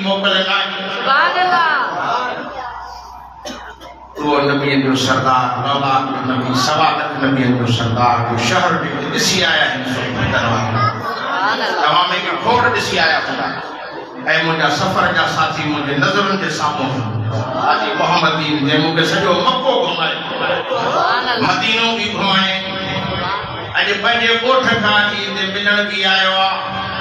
मोकल ना सुभान अल्लाह तो नबी जो सरदार मौला नबी सवादत नबी जो सरदार जो शहर में दिसी आया है सो दरबार तमाम के खोड़ दिसी आया खुदा ऐ मुझा सफर जा साथी मुझे नजरन के सामने आज मोहम्मदीन ने मुझे सजो मक्को घुमाए मदीनो भी घुमाए आज पंजे कोठ का ईद मिलन भी आयो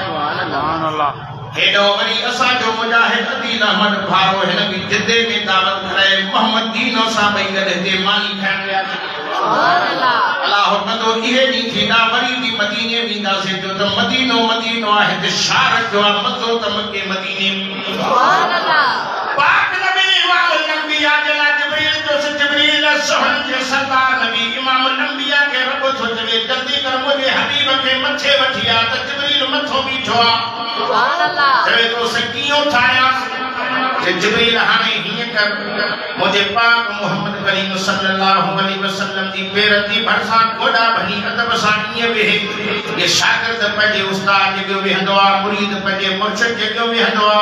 सुभान अल्लाह हेडो वरी असा जो मुजाहिद अदील अहमद भारो है नबी जिद्दे में दावत करे मोहम्मद दीनो सा भाई गदे ते मानी खान गया सुभान अल्लाह अल्लाह कदो इहे दी थीना वरी भी मदीने वींदा से जो तो मदीनो मदीनो है ते शार जो मजो तम के मदीने सुभान अल्लाह पाक नबी इमाम अल-अंबिया जला जिब्रील जो से जिब्रील सोहन के सरदार नबी इमाम अल-अंबिया के रब तो जवे जल्दी कर मुझे हबीब के मथे वठिया त जिब्रील मथो बीठो सुभान अल्लाह जवे तो सकियो थाया जे जिब्रील हाने हिय कर मुझे पाक मोहम्मद करीम सल्लल्लाहु अलैहि वसल्लम दी पेरती भरसा गोडा भनी अदब सानिए वे ये शागिर्द पजे उस्ताद जो वे हंदवा मुरीद पजे मुर्शिद जो वे हंदवा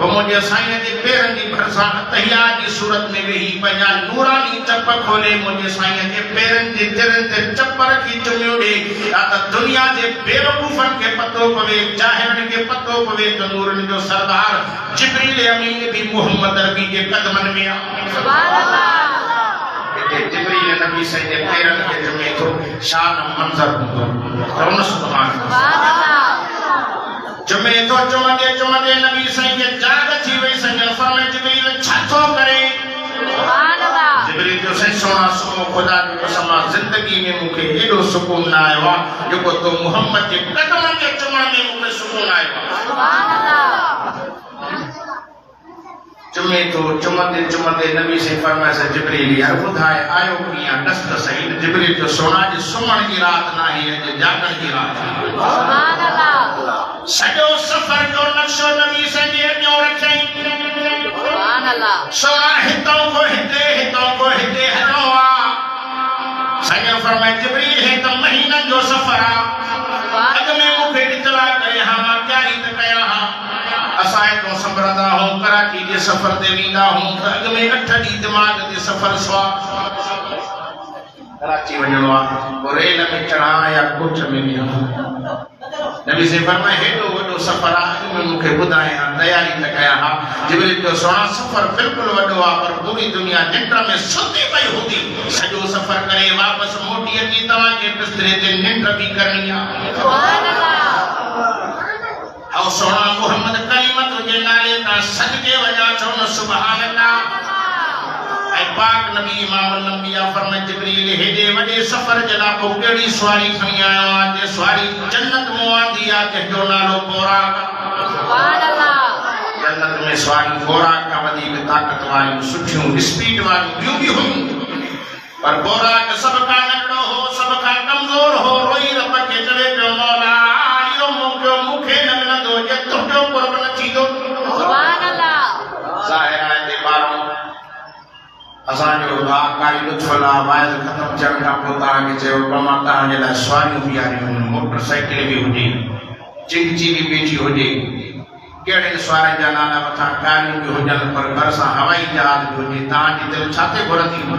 वो मुझे साईं दे पेरन दी भरसा तहिया की सूरत में वे ही पजा नूरानी चप खोले मुझे साईं दे पेरन दे तिरन दे चप्पर की चुम्योड़े आता दुनिया दे बेवकूफन के पतो पवे जाहिरन के पतो पवे तो नूरन जो सरदार जिब्रील अमीन भी मोहम्मद नबी के कदमन में सुभान अल्लाह जिब्रील नबी से दे पेरन के जमे तो शान मंजर तो सुभान अल्लाह जमे तो चुमदे नबी से के जाग थी वे संग फरमाए जिब्रील छातो करे सुभान अल्लाह जिब्रील जो से सोना सो खुदा की कसम जिंदगी में मुके एडो सुकून ना आयो जो तो मोहम्मद के कदमन के चुमण में मुके सुकून आयो सुभान अल्लाह चुमदे नबी से फरमाया से जिब्रील यार बुधाए आयो किया दस्त सही जिब्रील जो सोना जी सुमण की रात ना है जे जागण की रात सुभान अल्लाह सजो सफर जो नक्शो नबी से जे न्यो रखे सुभान अल्लाह सोना हितों को हिते हनवा सजो फरमाया जिब्रील है तो महीना जो सफरा अग में मुखे इतला करे हां क्या रीत कया हां असाए तो संबरदा हो कराची के सफर ते वींदा हो अग में 8 डी दिमाग ते सफर स्वा कराची वणवा और रेल में चढ़ा या कोच में भी नबी से फरमाए हेडो वडो सफर आ में मुखे बुधाए तैयारी त कया हा जिब्रील जो सोना सफर बिल्कुल वडो आ पर पूरी दुनिया निंद्र में सुती पई होती सजो सफर करे वापस मोटी अची तवा के बिस्तरे ते निंद्र भी करनी आ सुभान अल्लाह और सोना मोहम्मद कलीमत के नारे का सदके वजा चौन सुभान अल्लाह ऐ पाक नबी इमाम अल-अंबिया फरमाए जिब्रील हेडे वडे सफर जला को केड़ी सवारी खणी आयो आज सवारी जन्नत मुआदी आ के जो नालो बोराक सुभान अल्लाह जन्नत में सवारी बोराक का वदी में ताकत वाली सुठियों स्पीड वाली यूं भी हुई पर बोराक सब का नकड़ो हो सब का कमजोर हो रोई रब के चले पे मौला आयो मुखे न मिलंदो जे तुटो पर न थीदो सुभान अल्लाह जाहिर है ते बारो असा जो कारी लुत्फला वायद खत्म चढ़ का पोता के चयो कमा ता जे ला सवारी भी आ रही मोटरसाइकिल भी हुजे चिंची भी बैठी हुजे केड़े सवारे जा नाला मथा कारी भी हुजन पर घर सा हवाई जहाज हुजे ता जी दिल छाते घुरंदी न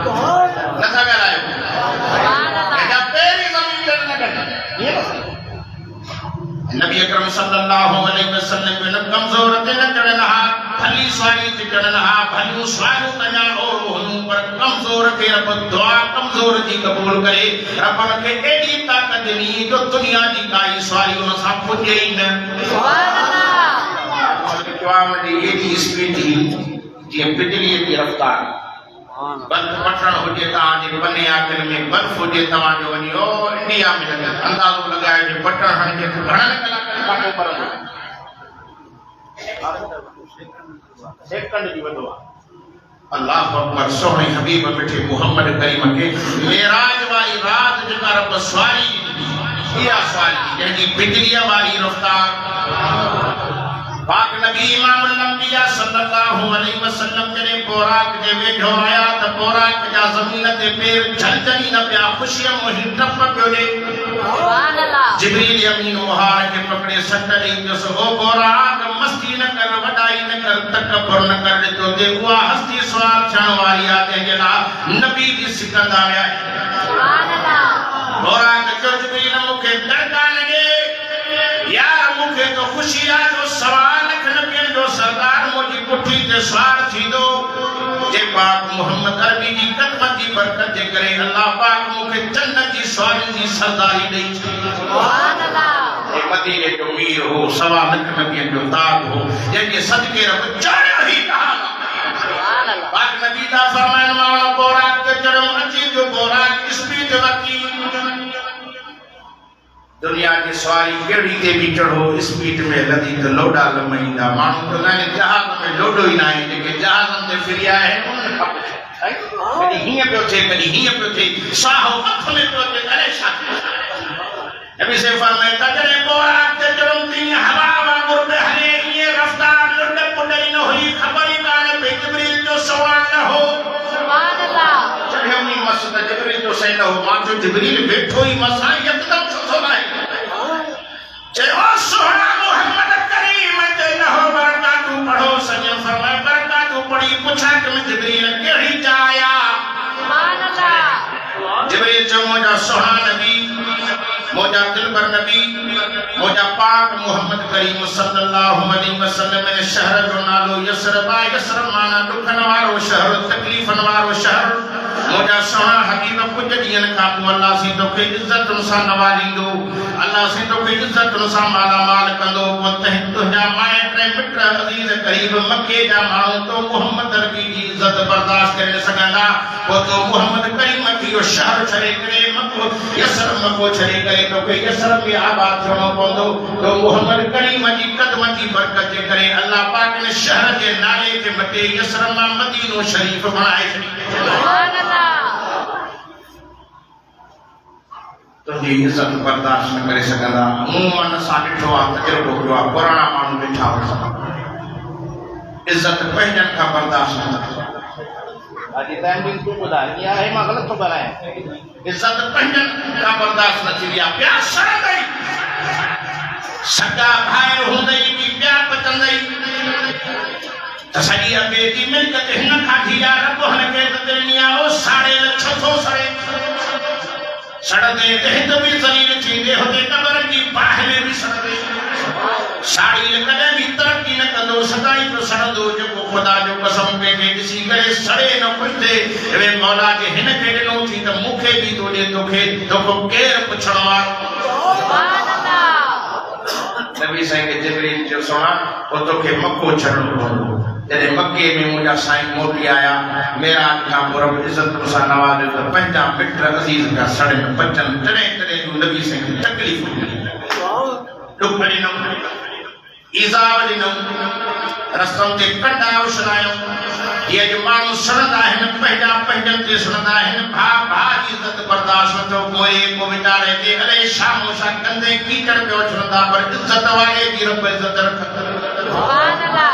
था गलायो सुभान अल्लाह एदा पेरी जमीन ते न गटा ये नबी अकरम सल्लल्लाहु अलैहि वसल्लम ने कमजोर ते न चढ़ना भली सवारी ते चढ़ना भली सवारी तया और हुनु पर कमजोर के रब दुआ कमजोर जी कबूल करे रब के एडी ताकत दी जो दुनिया दी काई सवारी उन सा पुजे ही न सुभान अल्लाह क़याम दी एडी स्पीड थी जे बिजली की रफ्तार बर्फ पटण हुजे ता जे बने आखिर में बर्फ हुजे तवा जो वनी ओ इंडिया में अंदाजो लगाए जे पटण हण के घणन कलाक काटो पर सेकंड जी वडो अल्लाह अकबर सोहणे हबीब मिठे मोहम्मद करीम के मेराज वाली रात जका रब सवारी या सवारी जंहिंजी बिजली वाली रफ्तार पाक नबी इमाम अल-अंबिया सल्लल्लाहु अलैहि वसल्लम जने बोराक जे वेठो आया त बोराक जा जमीन ते पैर झलझली न पिया खुशी मोहि टप पियो सुभान अल्लाह जिब्रील अमीन मुहार के पकड़े सट दी जो सो बोराक मस्ती न कर वडाई न कर कर तकबर न कर तो ते वो हस्ती सवार छण वाली आते जला नबी दी सिकंदा आया सुभान अल्लाह बोरा के जिब्रील मुखे दरका लगे यार मुखे तो खुशी आ जो सवाल नबी जो सरदार मोजी कुठी ते सवार थी दो जे पाक मोहम्मद अरबी जी कदम जी बरकत जे करे अल्लाह पाक मुखे जन्नत जी सवारी जी सरदारी दई सुभान अल्लाह ए मदीने जो मीर हो सवा लख नबी जो ताज हो जंहिंजे सदके रब चढ़ियो ही कहा सुभान अल्लाह पाक नबी दा फरमान मानो बोराक ते चढ़ो अची जो बोराक स्पीड वकी दुनिया की सवारी केड़ी ते भी चढ़ो स्पीड में लदी तो लोडा लमईंदा मानू तो ना जहाज में लोडो ही ना है जेके जहाज में फिरिया है कदी हिया पे थे कदी हिया पे थे साहो अख में पे अरे साथ नबी से फरमाया तजरे बोरा ते चढ़ती हवा वांगुर पे हले ये रफ्तार लुटे पुडई न हुई खबर ही कान पे जिब्रील जो सवाल न हो सुभान अल्लाह चढ़मी मस्त जिब्रील जो सही न हो मान जो जिब्रील बैठो ही मसा एकदम छो भाई चलो सोहरा मोहम्मद करीम ते न हो बरकातू पढ़ो सजन फरमाए बरकातू पढ़ी पूछा कि मैं जिब्रील केड़ी जाया सुभान अल्लाह जिब्रील जो मोजा सोहरा नबी मोजा दिलबर नबी मोजा पाक मोहम्मद करीम सल्लल्लाहु अलैहि वसल्लम ने शहर जो नालो यसरब यसरब माना दुखन वारो शहर तकलीफन वारो शहर मोजा सोहरा हबीब कुछ दिन का अल्लाह से तो के इज्जत सा नवाजींदो अल्लाह से तो के इज्जत सा माला माल कंदो पोते तुजा माए प्रेम मित्र अजीज करीब मक्के जा मानो तो मोहम्मद अरबी की इज्जत बर्दाश्त कर सकंदा वो तो मोहम्मद करीम की शहर छड़े करे मक्को यसरब मक्को छड़े करे तो के यसरब में आबाद छोड़ो पोंदो तो मोहम्मद करीम जी कदम जी बरकत जे करे अल्लाह पाक ने शहर के नाले के मटे यसरब मदीनो शरीफ बनाए सुभान अल्लाह तुझी इज्जत बर्दाश्त न करे सकंदा मुंह सा ॾिठो आहे तजुर्बो कयो आहे पुराणा माण्हू वेठा हुआ इज्जत पंहिंजनि खां बर्दाश्त न करे अॼु तव्हांजी तूं ॿुधाए इहा आहे मां ग़लति थो ॻाल्हायां इज्जत पंहिंजनि खां बर्दाश्त न थींदी आहे प्या सड़ंदई सगा भाइर हूंदई बि प्या पचंदई त सॼी अॻे जी मिल्कत हिन खाधी आहे रब हुनखे इज़त ॾिनी आहे ओ साड़े छो थो सड़े सड़दे हिंद भी जलील थींदे होते कबर की बाह में भी सड़दे साड़ी कदे भी तरक्की न कंदो सदाई तो सड़दो जो खुदा जो कसम पे के किसी करे सड़े न पुछते वे मौला के हिन के ॾिनो थी त मूंखे भी तो ॾे तोखे तोखो केर पुछण वारो सुभान अल्लाह नबी साईं के जिब्रील जो सोना वो तोखे मक्को छड़णो पवंदो जॾहिं मक्के में मुंहिंजा साईं मोटी आया मेरा खां पोइ रब इज़त सां नवाज़ियो त पंहिंजा मिट अज़ीज़ का सड़नि पचनि तॾहिं तॾहिं जूं नबी साईं खे तकलीफ़ ॾुख ॾिनऊं ईज़ाब ॾिनऊं रस्तनि ते कंडा उछलायूं ये जो माण्हू सड़ंदा आहिनि पंहिंजा पंहिंजनि ते सड़ंदा आहिनि भाउ भाउ जी इज़त बर्दाश्त नथो पोइ वीचारे ते अरे शामो सां कंदे कीचड़ पियो उछलंदा पर इज़त वारे जी रब इज़त रखंदो सुभान अल्लाह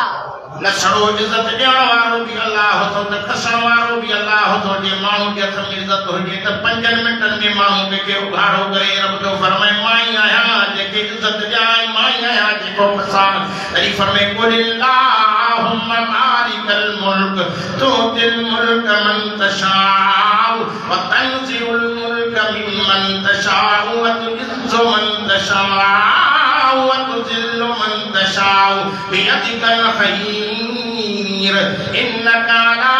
न सड़ो इज़त ॾियण वारो भी अल्लाह हो त खसण वारो भी अल्लाह हो जे माण्हू जे हथ में इज़त हुजे त 5 मिंटनि में माण्हू के उघाड़ो करे रब जो फरमाए माई आहियां जेके इज़त ॾियां माई आहियां जेको फसाद तरी फरमाए कुलिल्लाहुम्म मालिकल मुल्क तुतिल मुल्क मन तशाउ व तंज़िउल मुल्क मिम्मन तशाउ व तुइज़्ज़ु मन तशाउ व तुज़िल्लु मन तशाउ बियदिकल खैर इन्नका अला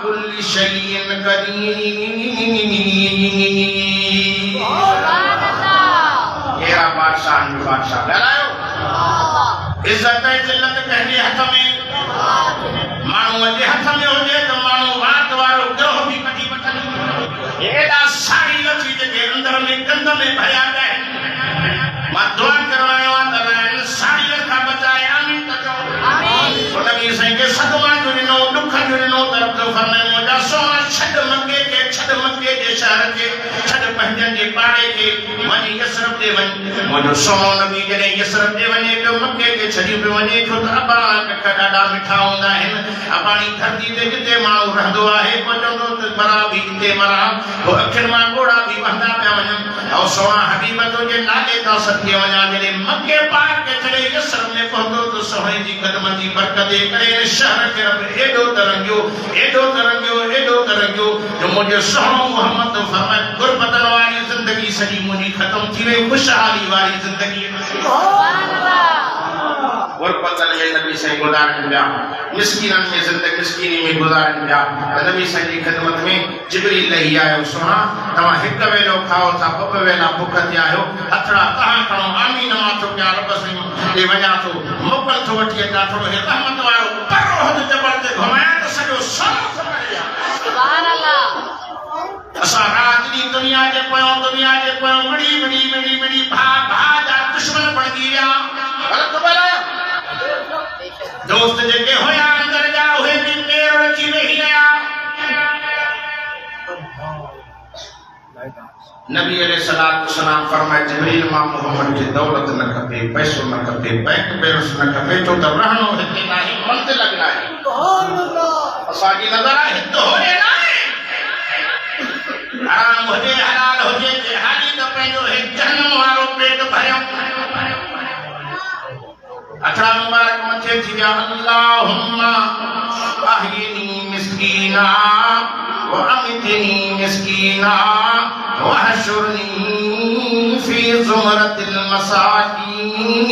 कुल्लि शैइन कदीर सुभान अल्लाह ये बादशाह जो बादशाह ॻाल्हायो इज़त ऐं ज़िल्लत कंहिंजे हथ में माण्हू जे हथ में हुजे त माण्हू वात वारो ॻोह बि कढी वठनि एॾा साड़ी लथी जेके अंदर में गंद में भरिया पिया आहिनि मां दुआ करवायो आहे त साड़ी खां बचाए आमीन त चओ आमीन नबी साईं के सदमा जो ॾिनो दुख जो ॾिनो तरफ़ जो फरमायो मुंहिंजा सोना छॾ मके जे शहर के छॾ पंहिंजनि जे पाड़े खे वञी यसरब ते वञ मुंहिंजो सोनो नबी जॾहिं यसरब ते वञे पियो मके खे छॾी पियो वञे छो त अबाणा कख ॾाढा मिठा हूंदा आहिनि अबाणी धरती ते जिते माण्हू रहंदो आहे पोइ चवंदो त मरा बि हिते मरा पोइ अखियुनि मां ॻोड़ा बि वहंदा पिया वञनि ऐं सोना हबीब तुंहिंजे नाले तां सदके वञा जॾहिं मके पाक खे छॾे यसरब में पहुतो त सोहणे जी क़दमनि जी बरकत जे करे शहर खे रब एॾो तरंगियो जो मुंहिंजो सोहणो मोहम्मद फरमाए गुरबतन वारी ज़िंदगी सॼी मुंहिंजी ख़त्म थी वई खुशहाली वारी ज़िंदगी गुरबतन में नबी साईं गुज़ारनि पिया मिस्कीननि में ज़िंदगी मिस्कीनी में गुज़ारनि पिया नबी साईं जी ख़िदमत में जिब्रील लही आयो सोना तव्हां हिकु वेलो खाओ था ॿ वेला बुख थिया आहियो हथड़ा तव्हां खणो आमीन मां थो कयां रब साईं ॾे वञा थो मोकल थो वठी अचां थोरो हे रहमत वारो पर हद जबल ते घुमायां त सॼो सभु सुभान अल्लाह असां रात जी दुनिया जे पोयों मिड़ी भा जा दुश्मन बणजी विया ग़लत ख़बर दोस्त जेके हुया अंदर जा उहे बि पेर अची वेही रहिया नबी अलैहिस्सलातु वस्सलाम फरमाए जिब्रील मां मोहम्मद खे दौलत न खपे पैसो न खपे बैंक बैलेंस न खपे छो त रहणो हिते नाहे मंज़िल नाहे सुभान अल्लाह असांजी नज़र आहे हिते होरे नाहे हराम हुजे हलाल हुजे जिहादी त पंहिंजो हे जहन्नम वारो पेट भरियो अठड़ा मुबारक मथे थी विया अल्लाहुम्मा अहयिनी मिस्कीना व अमितनी मिस्कीना व हशुरनी फी ज़ुमरतिल मसाकीन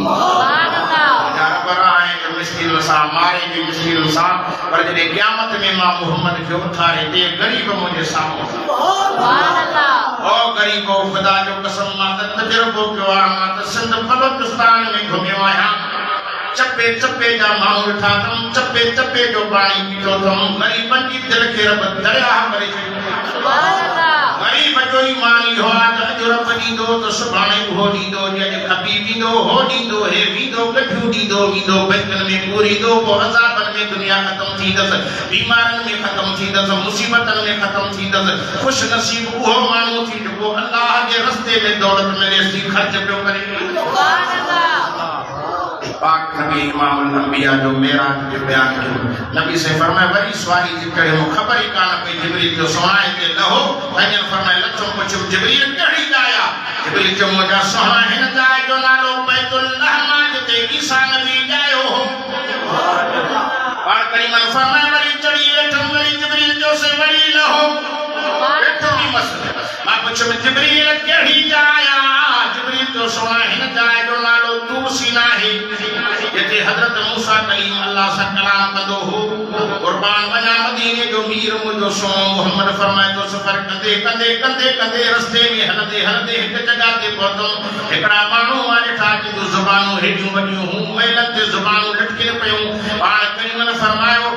सुभान अल्लाह बराए के मिस्कीन सा मारे के मिस्कीन सा पर जॾहिं क़यामत में मां मोहम्मद खे उथारे दे गरीब मुंहिंजे साम्हूं सुभान अल्लाह ओ गरीबो खुदा जो कसम मां त तजुर्बो कयो आहे मां त सिंध बलोचिस्तान में घुमियो आहियां चपे जा माण्हू ॾिठा अथमि चपे जो पाणी पीतो अथमि ग़रीबनि जी दिलि खे रब दरिया करे छॾियो सुभान अल्लाह ग़रीब जो ईमान इहो आहे त अॼु रब ॾींदो त सुभाणे उहो ॾींदो अॼु खपी ॾींदो हो ॾींदो हे वींदो गठियूं ॾींदो वींदो बैंकनि में पूरींदो पोइ अज़ाबनि में दुनिया ख़त्म थींदसि बीमारनि में ख़त्म थींदसि मुसीबतनि में ख़त्म थींदसि ख़ुशि नसीब उहो माण्हू थी जेको अल्लाह जे रस्ते में दौलत मिलेसि थी ख़र्च पियो करे सुभान अल्लाह पाक नबी इमामुल अंबिया जो मेराज जो बयान कयो नबी से फरमाए वरी सवारी जी करे खबर ही कान पई जिब्रील जो सुहाए ते लहो वञन फरमाए लचो पुछो जिब्रील कहिड़ी आया जिब्रील जो मुंहिंजा सुहाए हिन जाए जो नालो बैतुल रहमा जिते ईसा नबी जायो हो पाक करीमन फरमाए वरी चढ़ी वेठो वरी जिब्रील जो से वरी लहो वेठो की मसले मां पुछो जिब्रील कहिड़ी आया जिब्रील जो सुहाए हिन जाए जो नालो तूसीना है जिते हजरत मूसा कलीम अल्लाह से कलाम कंदो हो कुर्बान वञा मदीने जो मीर मुंहिंजो सोनो मोहम्मद फरमाए तो सफ़र कंदे रस्ते में हलंदे हिकु जगह ते पहुतो हिकड़ा माण्हू वारे ठाके जो ज़ुबानूं हेठियूं वॾियूं हूं मेलनि ते ज़ुबानूं लटके पयूं पाण करीमन फरमायो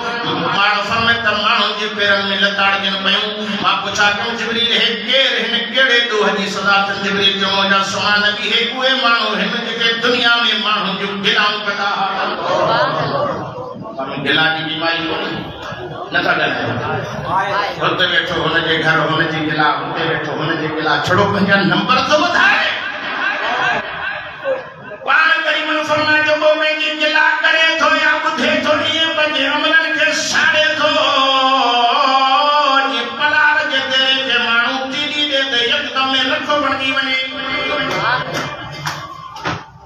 माण्हू फरमाए त माण्हू जे पेरनि में लताड़जनि पयूं मां पुछा कयो जिब्रील हे केर हिन कहिड़े ॾोह जी सज़ा अथनि जिब्रील जो मुंहिंजा सुहा नबी हे उहे माण्हू हिन जेके दुनिया में माण्हू जो गिलाऊं कंदा गिला जी बीमारी नथा ॻाल्हायो हुते वेठो हुनजे घर हुनजी गिला हुते वेठो हुनजे गिला छड़ो पंहिंजा नंबर थो वधाए पाण करीमन फरमाए जेको पंहिंजी गिला करे थो या ॿुधे थो ईअं पंहिंजे अमलनि खे साड़े थो जीअं पलार जे तेरे खे माण्हू तीड़ी ॾे त यकदम में लखो बणिजी वञे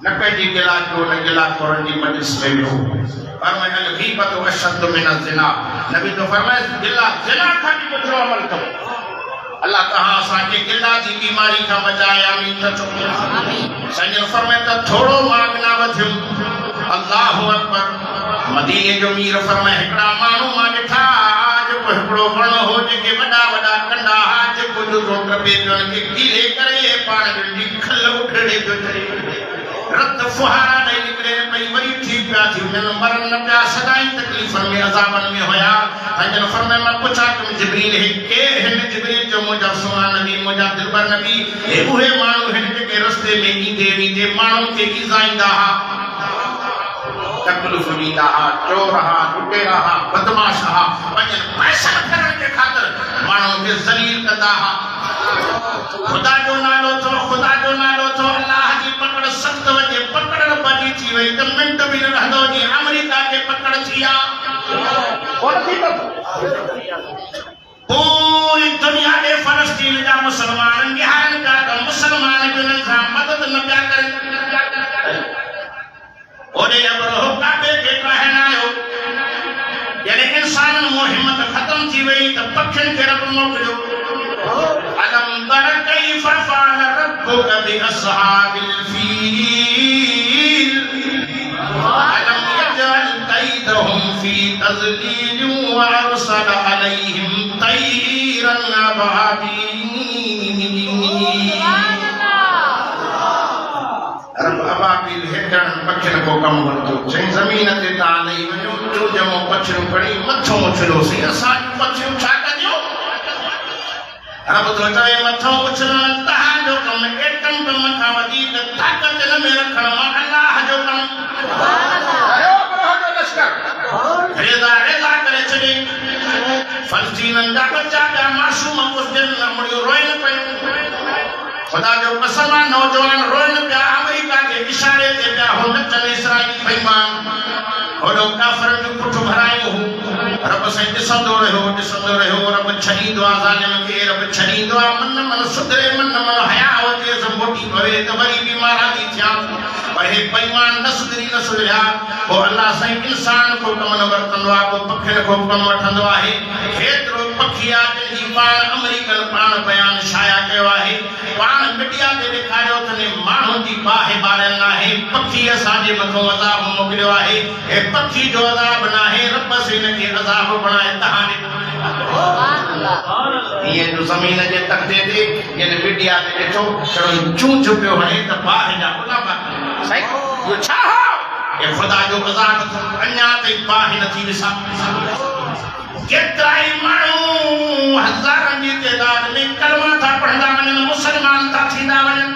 न पंहिंजी गिला जो न गिला खोरनि जी मजलिस में वियो फरमाए अल गीबत अशद मिन ज़िना नबी तो फरमाए गिला ज़िना खां बि बुरो अमल अथव अल्लाह तहां असांखे गिला जी बीमारी खां बचाए आमीन त चओ आमीन साईं फरमाए त थोरो मांगना वधियो अल्लाहु अकबर मदीने जो मीर फरमाए हिकड़ा माण्हू मां ॾिठा जेको हिकड़ो वण हो जेके वॾा कंडा हा जेको जो टोट पे खे कीले करे पाण जी खल उठड़े पियो छॾे रत फुहारा ॾेई निकिरे पई वरी ठीक पिया थी वञनि मरनि न पिया सदाई तकलीफ़नि में अज़ाबनि में हुया पंहिंजनि फरमाए मां पुछा कयो जिब्रील हे केर हिन जिब्रील जो मुंहिंजा सुहा नबी मुंहिंजा दिलबर नबी हे उहे माण्हू हिन जेके रस्ते में ईंदे वेंदे माण्हुनि खे ईज़ाईंदा हा तकलीफ ॾींदा हुआ, चोर हुआ, लुटेरा हुआ, बदमाश हुआ, पंहिंजे पैसा करण जे ख़ातिर माण्हुनि खे ज़लील कंदा हुआ। खुदा जो नालो थो, खुदा जो नालो थो, अल्लाह जी पकड़ सख़्त वञे, पकड़ बची थी वई त मिंट बि न रहंदो जीअं अमेरिका खे पकड़ थी आहे। पूरी दुनिया के फलस्तीन जा मुसलमान निहारनि पिया त मुसलमान बि उन्हनि सां मदद न पिया कनि। ओॾे अब्रहो काबे खे कहण आयो, यानी इंसाननि मों हिम्मत ख़तम थी वई त पखियुनि खे रब मोकिलियो। अलम तर कैफ़ फ़अल रब्बुक बिअस्हाबिल फ़ील अलम यजअल कैदहुम फ़ी तज़लील व अरसल अलैहिम तैरन अबाबील। रब अबाबील हेठण पखियुनि को कमु वरितो, चई ज़मीन ते तव्हां लही वञो, चूजमो पछियूं खणी मथो उछलियोसीं, असांजूं पछियूं छा कजो? रब तो चवे मथो उछलण तव्हांजो कमु, एटम बम खां वधीक ताक़त हिन में रखण मां अल्लाह जो कमु। रेज़ा रेज़ा करे छॾे, फ़लस्तीननि जा बच्चा पिया मासूम मुस्लिम मुड़ियूं रोइनि पियूं। खुदा जो कसम आहे, नौजवान रोइनि पिया, अमेरिका जे इशारे ते पिया हो नचनि इसराइली बेईमान। होॾो काफ़िरनि जूं पुठ भरायूं हू। रब साईं ॾिसंदो रहियो, रब छॾींदो आहे ज़ालिम खे, रब छॾींदो आहे। मन मन सुधरे, मन मन हया हुजे, मोटी पवे त वरी बि महाराजी थिया। पर हे बेईमान न सुधरिया। पोइ अल्लाह साईं इंसान को कमु न वरितंदो आहे, पोइ पखियुनि को कमु वठंदो आहे। हेतिरो पखी आहे जंहिंजी पाण अमेरिकन पाण बयान शाया कयो आहे, पाण मीडिया ते ॾेखारियो त माण्हुनि जी बाहि ॿारियल नाहे, पखी असांजे मथां अज़ाब मोकिलियो आहे। हे पखी जो अज़ाब नाहे, रब से हिनखे अज़ाब बणाए तव्हां ईअं जो ज़मीन जे तख़्ते ते यानी मीडिया ते ॾिठो छड़ो चूच पियो हणे त बाहि जा गुलाबा साईं इहो छा हो? हे ख़ुदा जो अज़ाब थो, अञा ताईं बाहि नथी ॾिसां। केतिराई माण्हू हज़ारनि जी तइदाद में कलमा था पढ़ंदा वञनि, मुसलमान था थींदा वञनि।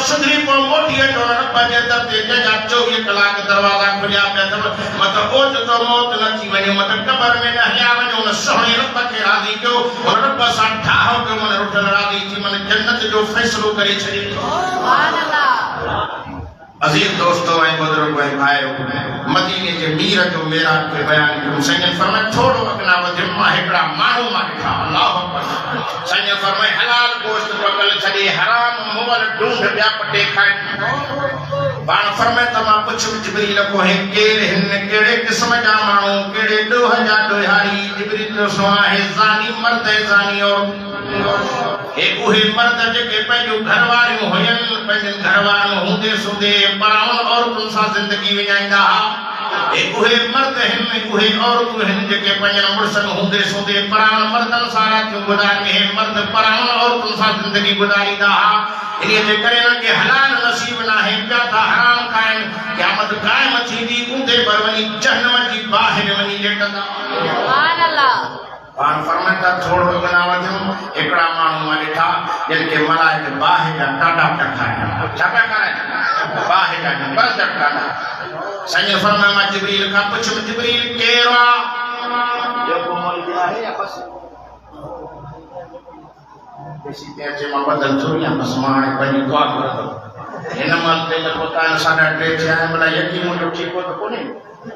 सुधरी पो मोटी अचो रब जे दर ते, जंहिंजा 24 कलाक दरवाज़ा खुलिया पिया अथव। मतिलबु ओचितो मौत न थी वञे, मतिलबु क़बर में न हलिया वञो, उन सुहिणे रब खे राज़ी कयो, उन रब सां ठाहो कयो, मन रुठल राज़ी थी, मन जन्नत जो फ़ैसिलो करे छॾियो। अज़ीज़ दोस्तों ऐं बुज़ुर्गो ऐं भाइयो, मदीने जे मीर जो मेराज खे बयान कयो। साईं फरमाए थोरो अॻियां वधियुमि, मां हिकिड़ा माण्हू मां ॾिठा, अल्लाह अकबर। साईं फरमाए हलाल गोश्त पकल छॾे, हराम मुअल ढूंढ ॿिया पटे खाइनि। पाण फरमाए त मां पुछियुमि जिब्रील को, हे केरु हिन, कहिड़े क़िस्म जा माण्हू, कहिड़े ॾोह जा ॾोहारी? जिब्रील जो सुवाल आहे ज़ानी मर्द ऐं ज़ानी औरत। हे उहे मर्द जेके पंहिंजूं घरवारियूं हुयनि, पंहिंजनि घरवारियूं हूंदे सूंदे पराउनि औरतुनि सां ज़िंदगी विञाईंदा हुआ। हे उहे मर्द आहिनि, उहे औरतूं आहिनि जेके पंहिंजनि मुड़ुसनि हूंदे सूंदे पराउनि मर्दनि सां रातियूं गुज़ारींदियूं। हे मर्द पराउनि औरतुनि सां ज़िंदगी गुज़ारींदा हुआ। इन्हीअ जे करे हिननि खे हलाल नसीब न आहे, पिया था हराम खाइनि। क़यामत क़ाइम थींदी, ऊंधे पर वञी जहन्नम जी बाहि में वञी लेटंदा। पाण फरमाए था थोरो अॻियां वधियुमि, हिकिड़ा माण्हू मां ॾिठा जिन खे मलाइक बाहि जा टाटा पिया खाइनि। छा पिया खाइनि? बाहि जा बरद टाटा। साईं फरमाए मां जिब्रील खां पुछियुमि, जिब्रील केरु आहे? जेको मौलवी आहे या बसि बेसी ते अचे मां बदल थोरी आहे, बसि मां हाणे पंहिंजी दुआ घुरंदुमि। हिन महिल ते त पोइ 3:30 थिया आहिनि, भला यकीन मुंहिंजो ठीकु त कोन्हे।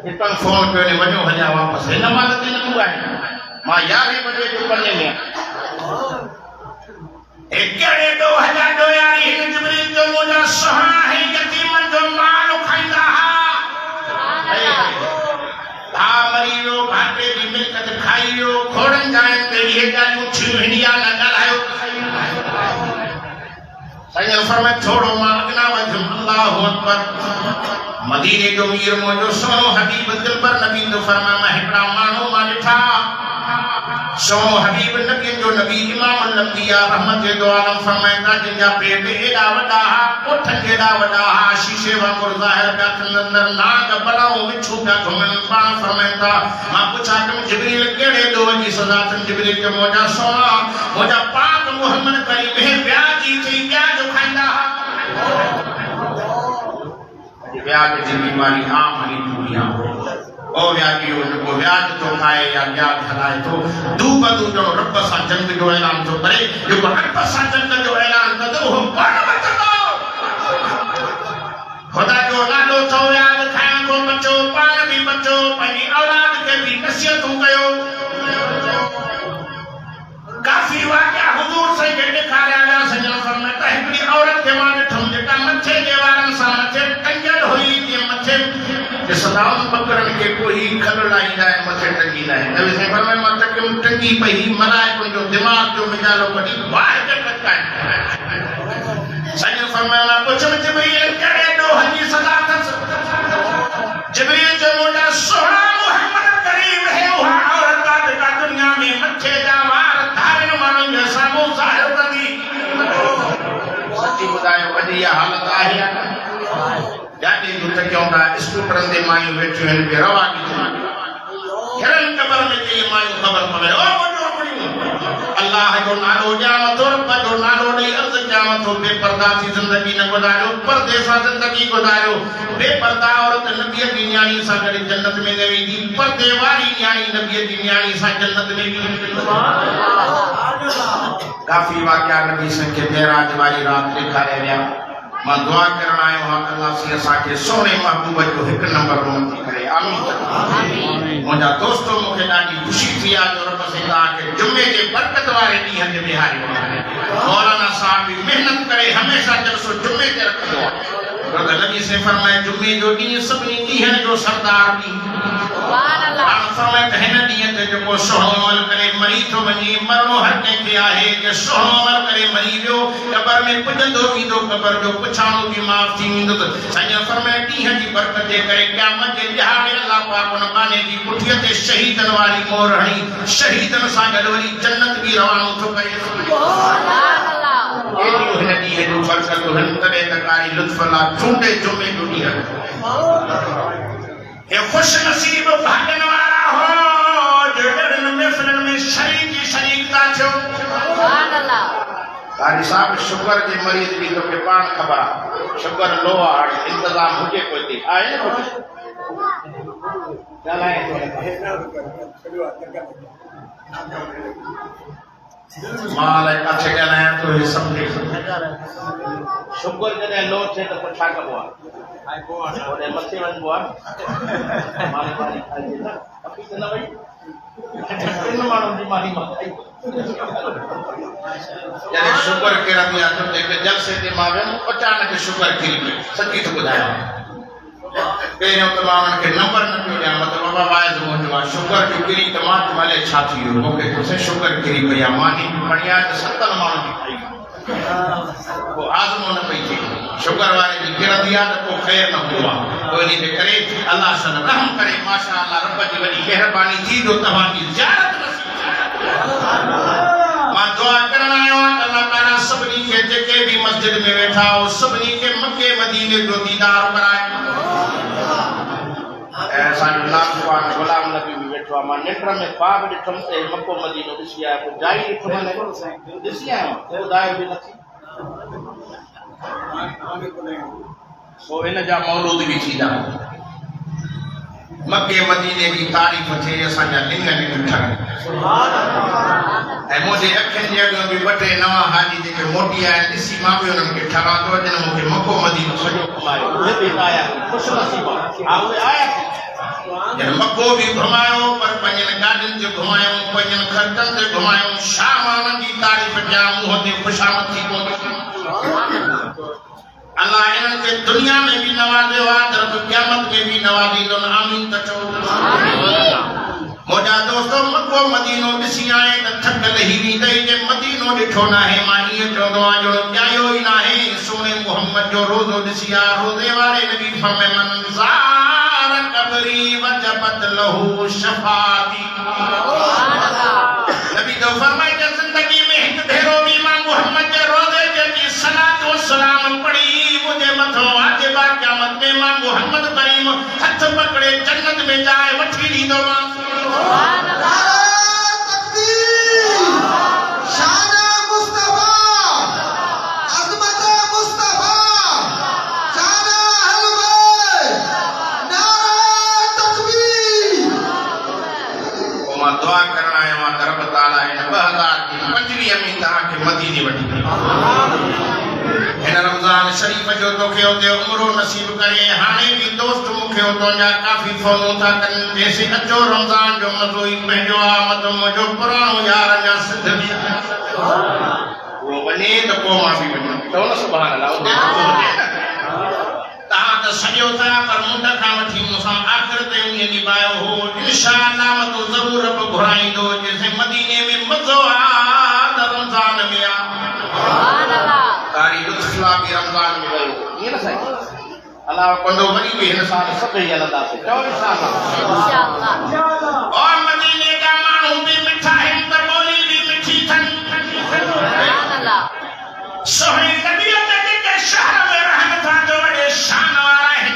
हितां फ़ोन कयो ने वञो हलिया वापसि। हिन महिल ते न तूं आहे, मां 11 बजे जो पने में कहिड़े ॾोह जा ॾोहारी हिन जिब्रील जो मुंहिंजा सुहिणा आहे, यतीमनि जो माल खाईंदा हुआ। भाउ मरी वियो, भाटे जी मिल्कत खाई वियो, खोड़नि जाइनि ते इहे ॻाल्हियूं थियूं, हिनिया न ॻाल्हायो। साईं फरमाए थोरो मां अॻियां वधियुमि, अल्लाहु अकबर। मदीने जो मीर मुंहिंजो सुहिणो हबीब दिलबर नबी तो फरमाए मां हिकिड़ा माण्हू मां ॾिठा, सुहिणो हबीब नबियुनि जो नबी इमाम अल-अंबिया रहमत दो आलम फरमाईंदा जिनजा पेट एॾा वॾा हा, कोठ एॾा वॾा हा, शीशे वांगुरु ज़ाहिर पिया थियनि, अंदरि नाग बलाऊं विछूं पिया घुमनि। पाण फरमाईंदा मां पुछां कि जिब्रील कहिड़े ॾोह जी सज़ा अथनि? जिब्रील के मुंहिंजा सुहिणा, मुंहिंजा पाक मुहम्मद करीम हे ब्याह जी थी, ब्याह जो खाईंदा हा। ब्याज की बीमारी आम हली दुनिया ओ व्याजी उनको ब्याज तो खाए या ब्याज हलाए तो दूब जो रब सा जंग जो ऐलान तो करे जो रब सा जंग जो ऐलान कर दो हम कौन बचो खुदा जो नालो तो याद खाए को बचो पान भी बचो पंहिंजी औलाद के भी नसीहतूं कयो काफी वाक़या हुजूर से गेटे खाया गया सजन फरमाता है हिकड़ी औरत के मां ठम जेका मथे के वारन सा मथे टंगल हुई के मथे के सदाम बकरन के कोई खल लाइंदा है मथे टंगीदा है नबी से फरमाया मथे के टंगी पई मलाइक जो दिमाग जो मिजालो कटी बाहर के कटकाए सजन फरमाया कुछ में जिब्रील करे दो हजी सदाकत जिब्रील जो मोटा सोहरा मोहम्मद करीम है वह औरत का दुनिया में मथे जा वार धारण मानन के सामो जाहिर कदी सच्ची बुधायो वडी हालत आहे जाते जो तक्यों का स्कूटर दे मायू बैठे हैं के रवा की हेरन कबर में के मायू खबर पवे ओ बड़ो बड़ी अल्लाह जो नालो जामत और जो नालो नहीं अर्ज जामत हो बेपर्दा सी जिंदगी न गुजारो परदेसा जिंदगी गुजारो बेपर्दा औरत नबी की न्याणी सा गडी जन्नत में गई दी पर्दे वाली न्याणी नबी की न्याणी सा जन्नत में गई काफी वाकया नबी से के मेराज वाली रात लिखाया गया मां दुआ करना आयो हां अल्लाह से असा के सोने महबूब जो एक नंबर उम्मती करे आमीन आमीन मुझा दोस्तों मुखे ॾाढी खुशी थी आज रब से कहा के जुमे के बरकत वाले दी हंद बिहारी मौलाना साहब भी मेहनत करे हमेशा जलसो जुमे ते रखदो तो नबी से फरमाए जुमे जो दी सबनी दी है जो सरदार दी सुभान अल्लाह फरमाए कहने दी ते जो को सोहणो अमल करे मरी तो वनी मरणो हर के के आहे के सोहणो अमल करे मरी वियो कब्र में पुजंदो वींदो कब्र जो पुछाणो भी माफ थी वेंदो साईं फरमाए दी है जी बरकत जे करे क़यामत जे दिहाड़े अल्लाह पाक उन बाने जी पुठिय ते शहीदन वाली मोर हणी शहीदन सा गडवरी जन्नत भी रवानो तो करे सुभान अल्लाह ये दी है जो बरकत हन करे तकारी लुत्फ ला झूठे जुमे दुनिया ये खुश नसीब भागन वाला हो जो डरन में फिरन में शरीकता छो सुभान अल्लाह कारी साहब शुगर जे मरीज की तो के पान खबर शुगर लो हार्ट इंतजाम हुजे कोई थी आए न चलाए माल अच्छे कहना है तो ये सब शुगर जने लो थे तो छा कबो और मथे वन बुआ माल पानी खाई ना अभी तो ना भाई इन मानो जी मानी मत यानी शुगर केड़ा दिया तो देख जल से दिमाग में अचानक शुगर गिर गई सच्ची तो बुधाया पेनो तो मामन के नंबर न पियो या मतलब बाबा वायद मोजवा शुगर जो गिरी तमाम वाले छाती हो ओके तो से शुगर गिरी भैया मानी बढ़िया तो 70 मानो की खाई वो आजमो न पई थी शुगर वाले की गिर दिया तो खैर न हुआ कोई नहीं पे करे अल्लाह सन रहम करे माशाअल्लाह रब की बड़ी मेहरबानी थी जो तमाम की ज़ियारत मां दुआ करना है अल्लाह ताला सबनी के जेके भी मस्जिद में बैठा हो सबनी के मक्के मदीने जो दीदार कराए ऐसा लाख पान गुलाम नबी भी बैठो मां नेत्र में पाप दिठम ते मक्को मदीनो दिसी आया को जाई दिठम ने दिसी आया तो दाय भी नथी सो इन जा मौलूद भी थी जा मक्के मदीने की तारीफ थे असा जा लिंग में ठग सुभान अल्लाह ए मुझे अखन जे भी बटे नवा हाजी जे मोटी आया दिसी मां भी उनन के ठगा तो जन मुके मक्को मदीनो सजो कमायो ये भी आया खुश नसीब आवे आया जन मक्को भी घुमायो पर पंजन गाडन जो घुमायो पंजन खर्चन से घुमायो शामान की तारीफ जा मुंह ते खुशामद थी को अल्लाह इनन के दुनिया में भी नवाजे वा रब क़यामत में भी नवाजी दो आमीन तचो मोजा दोस्तों मक्को मदीनो दिसी आए त थक लही वी दई जे मदीनो दिठो ना है माई चोदो जो जायो ही ना है सोने मोहम्मद जो रोजो दिसी आ रोजे वाले नबी फरमाए मंजार कबरी वजबत लहू शफाती सुभान अल्लाह नबी तो फरमाए कि जिंदगी में एक भेरो भी मां मोहम्मद के रोजे की सलात व सलाम पड़ी मुझे मथो आजे बा क़यामत में मां मोहम्मद करीम हाथ पकड़े जन्नत में जाए वठी दी दो मां सुभान अल्लाह तकबीर शान मुस्तफा अज़मत मुस्तफा शान अहल बैत शरीफ जो तोखे उते उम्रो नसीब करे हाणे भी दोस्त मुखे उतों काफी फोनूं था कनि जैसे अचो रमज़ान जो मज़ो ही पंहिंजो आहे मत मुंहिंजो पुराणो यार अञा सिंध में वो वञे त पोइ मां बि वञा चओ न सुभाणे अलाह उते हुजे न तव्हां त सॼो था पर मुंड खां वठी मूंसां आख़िर ताईं उन निभायो हो इंशाअल्लाह मां तो ज़रूर रब घुराईंदो जैसे मदीने में मज़ो आहे त रमज़ान में आहे सुभान अल्लाह कारी लुत्फला भी रमज़ान में वियो ईअं न साईं अलाह कंदो वरी बि हिन साल सभई हलंदासीं चओ इंशाअल्लाह और मदीने जा माण्हू बि मिठा आहिनि त ॿोली बि मिठी अथनि सुभान अल्लाह सोहिणी तबियत जेके शहर में रहनि था जो वॾे शान वारा आहिनि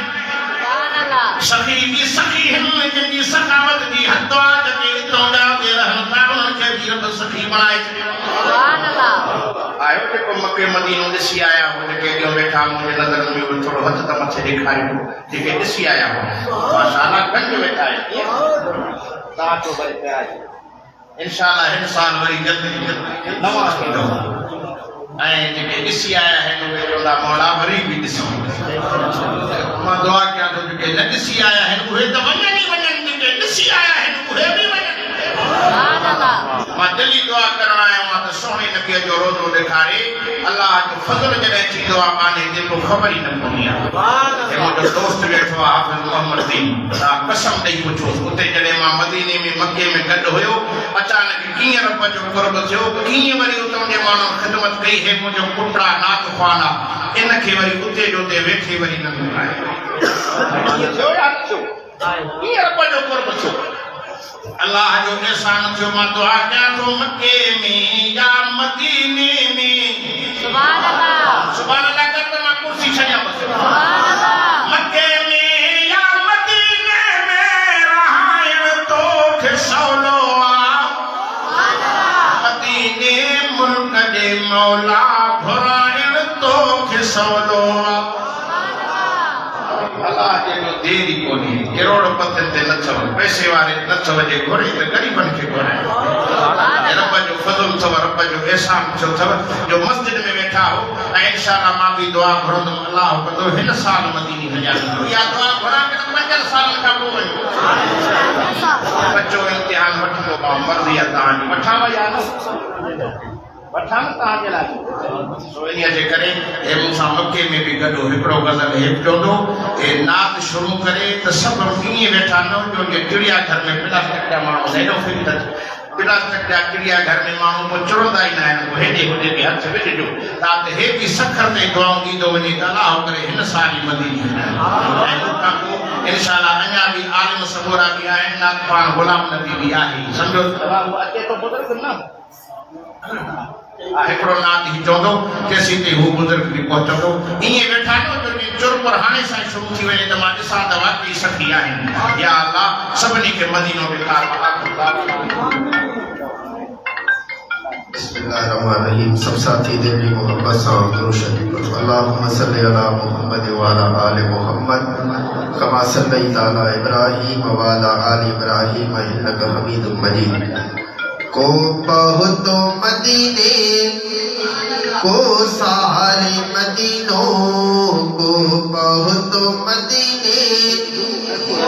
सुभान अल्लाह सखी बि सखी हिन जिनजी सखावत जी हद आहे जेके हितां ॾाढे रहनि था उन्हनि खे बि रब सखी बणाए सुभान अल्लाह आयो जेको मके मदीनो ॾिसी आया हो जेके ॿियो वेठा मुंहिंजे नज़र में थोरो हथ त मथे ॾेखारियो जेके ॾिसी आया हो माशाअल्लाह गंज वेठा आहिनि तव्हां चओ भले पिया इंशाअल्लाह हिन साल वरी जल्दी नवां थींदो ऐं जेके ॾिसी आया आहिनि उहे चवंदा मौला वरी बि ॾिसूं मां दुआ कयां थो जेके न ॾिसी आया आहिनि उहे त वञनि ई वञनि जेके ॾिसी आया आहिनि उहे बि वञनि मां दिली दुआ करण आयो आहियां त सोहिणे नबीअ जो रोज़ो ॾेखारे अलाह जो फज़ल जॾहिं थींदो आहे माने जेको ख़बर ई न पवंदी आहे मुंहिंजो दोस्त वेठो आहे हाफ़िज़ मोहम्मद दीन कसम ॾेई पुछो उते जॾहिं मां मदीने में मके में गॾु हुयो अचानक कीअं रब जो क़ुर्ब थियो कीअं वरी उतां जे माण्हू ख़िदमत कई हे मुंहिंजो पुटु आहे नात ख़्वान आहे इनखे वरी उते जो उते वेठे वरी न घुराए कीअं रब जो क़ुर्ब थियो अल्लाह जो एहसान थियो मां दुआ कयां थो मके में या मदीने में सुभान अल्लाह कर त मां कुर्सी छॾियां बस सुभान अल्लाह मके में या मदीने में रहाइण तोखे सवलो आहे सुभान अल्लाह मदीने मुल्क जे मौला घुराइण तोखे सवलो आहे अल्लाह जे देरी कोन्हे करोड़पति ते न अथव पैसे वारे न अथव जे घुरे त ग़रीबनि खे घुराए रब जो फज़ल अथव रब जो एहसान थियो अथव जो मस्जिद में वेठा हो ऐं इंशाअल्लाह मां बि दुआ घुरंदुमि अलाह कंदो हिन साल मदीने हज़ार इहा दुआ घुरां के 5 सालनि खां पोइ वञो बच्चो इम्तिहान वठंदो मां मर्ज़ी आहे तव्हांजी वठां या न वठां तव्हांजे लाइ सो इन्हीअ जे करे हे मूंसां मके में बि गॾु हिकिड़ो गज़ल हे चवंदो हे नात शुरू करे त सभु ईअं वेठा न हुजो जे चिड़ियाघर में प्लास्टिक जा माण्हू हेॾो फिरी था प्लास्टिक जा चिड़ियाघर में माण्हू पोइ चुरंदा ई न आहिनि पोइ हेॾे होॾे बि हथ विझिजो त हे बि सखर ते दुआऊं ॾींदो वञे त अलाह करे हिन साल ई मदीने ऐं उतां पोइ इंशाअल्लाह अञा बि आलिम सबोरा बि आहिनि नात ख़्वान गुलाम नबी बि आहे सम्झो अचे थो बुज़ुर्ग न हिकिड़ो नात ही चवंदो तेसीं ते हू बुज़ुर्ग बि पहुचंदो ईअं वेठा न चुर पर हाणे सां शुरू थी वञे त मां ॾिसां त वाकई सखी आहिनि या अल्लाह सभिनी खे मदीनो ॾेखार बिस्मिल्लाहिर्रहमानिर्रहीम सब साथी दिली मोहब्बत सां दुरूद शरीफ अल्लाहुम्मा सल्ली अला मुहम्मद व अला आलि मुहम्मद कमा सल्लैता अला इब्राहीम व अला आलि इब्राहीम इन्नका हमीदुम मजीद को पहुँचो मदीने को सारे मदीनों को पहुँचो मदीने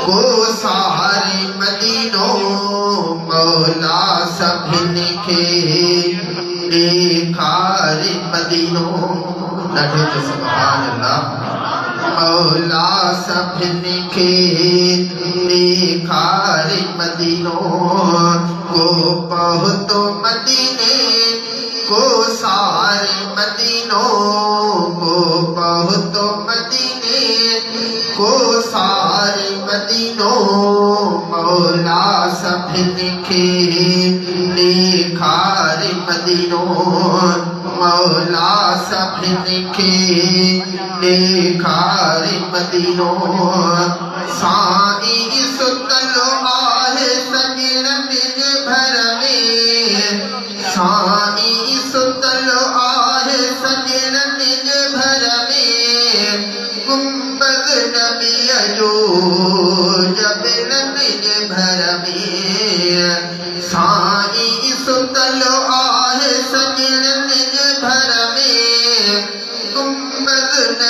को सारे मदीनों मौला सभिनी खे ॾेखारे मदीनों ॾाढो त सुभान अल्लाह मौला सभिनी खे ॾेखारे मदीनों को पहुँचो मदीने को सारे मदीनों को पहुँचो मदीने को सारे मदीनों मौला सभिनी खे ॾेखारे मदीनों मौला सभिनी खे ॾेखारे मदीनों साईं सुतलो आहे सॼण ॾिज भर में साईं सुतलो आहे सॼण ॾिज भर में गुंबद नबीअ जो जबल ॾिज भर में साईं सुतलो आहे सॼण ॾिज भर में गुंबद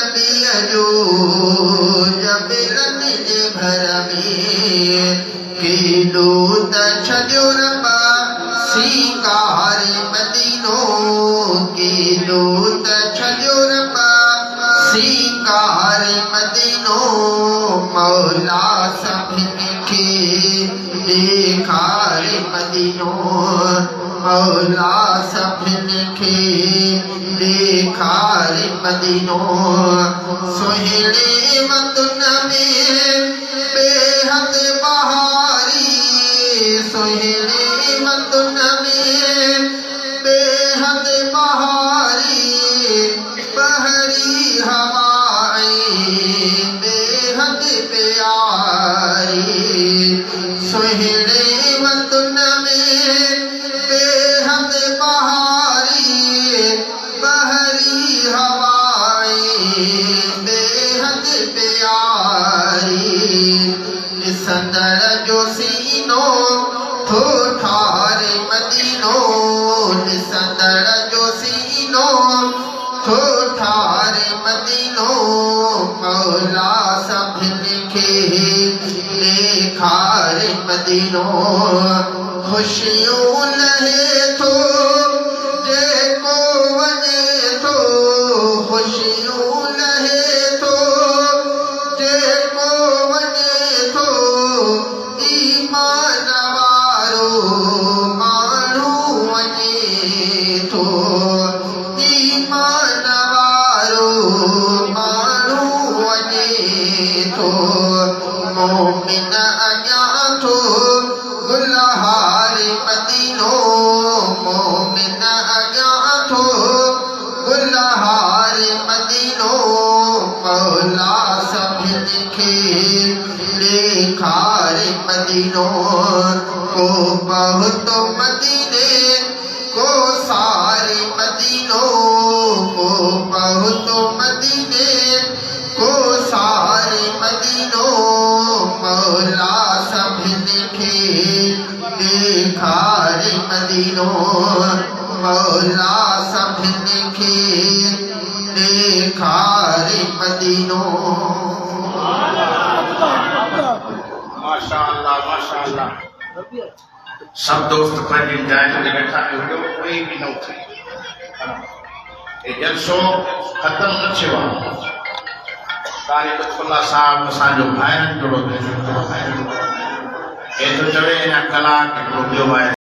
जबरन जे भर में केॾो त छॾियो रबा सीकार मदीनो केॾो त छॾियो रबा सीकार मदीनो मौला सभिनी खे ॾेखार मदीनो मौला सभिनी खे ॾेखार मदीनो सुहिणे वतन में बेहद बहारी सुहिणे वतन में बेहद बहारी बहरी हवाएं बेहद प्यारी सुहिणे वतन में बेहद बहारी बहरी हवाएं बेहद प्यारी ॾिसंदड़ जो सीनो थो ठारे मदीनो ॾिसंदड़ जो सीनो थो ठारे मदीनो मौला सभिनी खे ॾेखार मदीनो ख़ुशियूं लहे थो जेको वञे थो ख़ुशियूं लहे थो जेको वञे थो ईमान वारो माण्हू वञे थो ईमान वारो माण्हू वञे थो मोमिन अॻियां थो गुलहार मदीनो मोमिन अॻियां थो गुलहार मदीनो मौला सभिनी खे ॾेखार मदीनो को पहुतो मदीने को सारे मदीनो को पहुतो मदीने को सारे मदीनो मौला सभिनी खे ॾेखार मदीनो मौला सभिनी खे ॾेखार मदीनो माशाअल्लाह माशाअल्लाह सब दोस्त पंहिंजी जाइ ते वेठा आहियो कोई बि न उथे ये जलसो ख़त्म न थियो आहे कारी लुत्फुल्ला साहब असांजो भाइरनि जोड़ो एतिरो चवे अञा कलाक हिकिड़ो ॿियो आहे